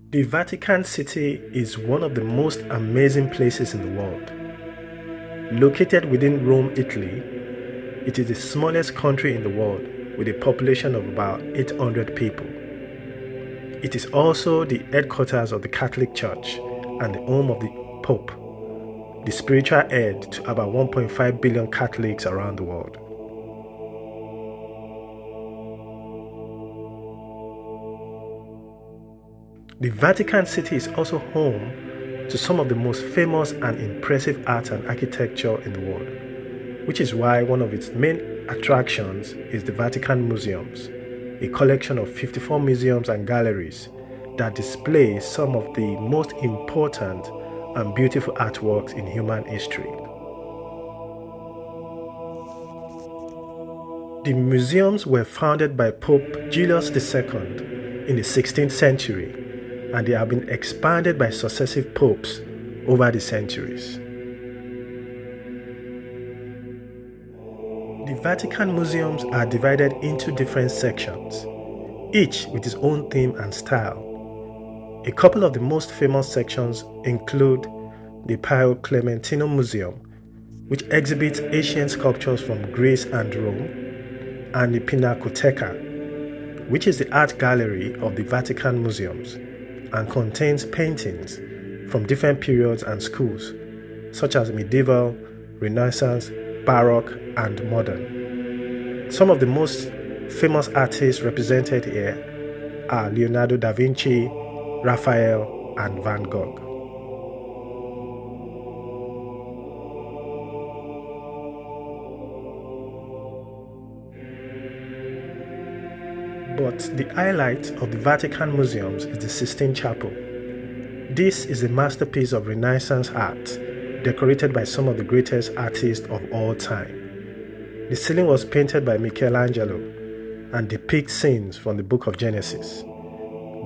The Vatican City is one of the most amazing places in the world. Located within Rome, Italy, it is the smallest country in the world with a population of about 800 people. It is also the headquarters of the Catholic Church and the home of the Pope, the spiritual head to about 1.5 billion Catholics around the world. The Vatican City is also home to some of the most famous and impressive art and architecture in the world, which is why one of its main attractions is the Vatican Museums, a collection of 54 museums and galleries that display some of the most important and beautiful artworks in human history. The museums were founded by Pope Julius II in the 16th century, and they have been expanded by successive popes over the centuries. The Vatican museums are divided into different sections, each with its own theme and style. A couple of the most famous sections include the Pio Clementino Museum, which exhibits ancient sculptures from Greece and Rome, and the Pinacoteca, which is the art gallery of the Vatican museums and contains paintings from different periods and schools, such as medieval, Renaissance, Baroque, and modern. Some of the most famous artists represented here are Leonardo da Vinci, Raphael, and Van Gogh. But the highlight of the Vatican Museums is the Sistine Chapel. This is a masterpiece of Renaissance art, decorated by some of the greatest artists of all time. The ceiling was painted by Michelangelo and depicts scenes from the book of Genesis.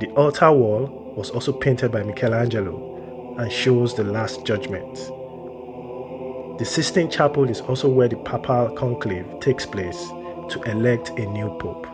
The altar wall was also painted by Michelangelo and shows the Last Judgment. The Sistine Chapel is also where the papal conclave takes place to elect a new pope.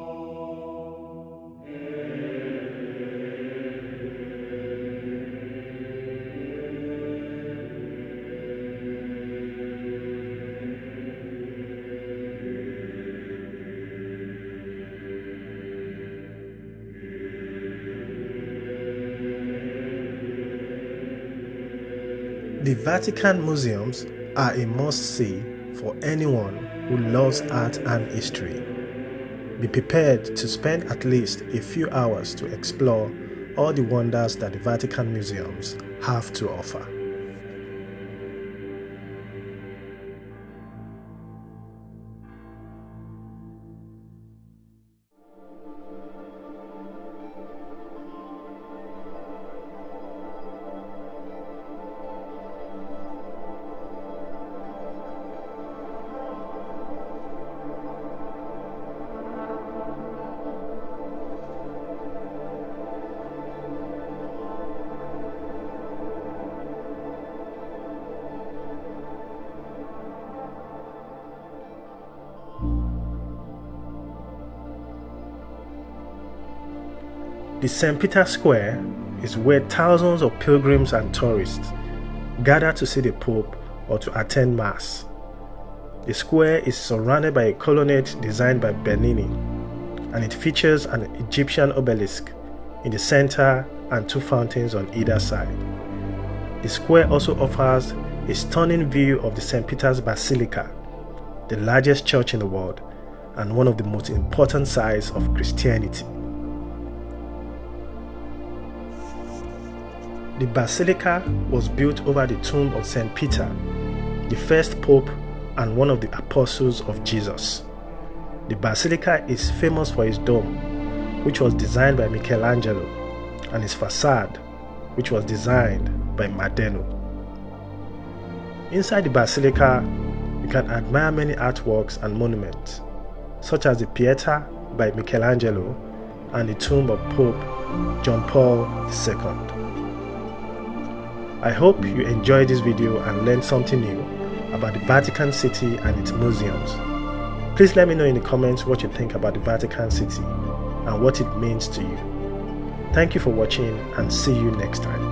The Vatican Museums are a must-see for anyone who loves art and history. Be prepared to spend at least a few hours to explore all the wonders that the Vatican Museums have to offer. The St. Peter's Square is where thousands of pilgrims and tourists gather to see the Pope or to attend Mass. The square is surrounded by a colonnade designed by Bernini, and it features an Egyptian obelisk in the center and two fountains on either side. The square also offers a stunning view of the St. Peter's Basilica, the largest church in the world and one of the most important sites of Christianity. The basilica was built over the tomb of St. Peter, the first pope and one of the apostles of Jesus. The basilica is famous for its dome, which was designed by Michelangelo, and its facade, which was designed by Madeno. Inside the basilica, you can admire many artworks and monuments, such as the Pietà by Michelangelo and the tomb of Pope John Paul II. I hope you enjoyed this video and learned something new about the Vatican City and its museums. Please let me know in the comments what you think about the Vatican City and what it means to you. Thank you for watching and see you next time.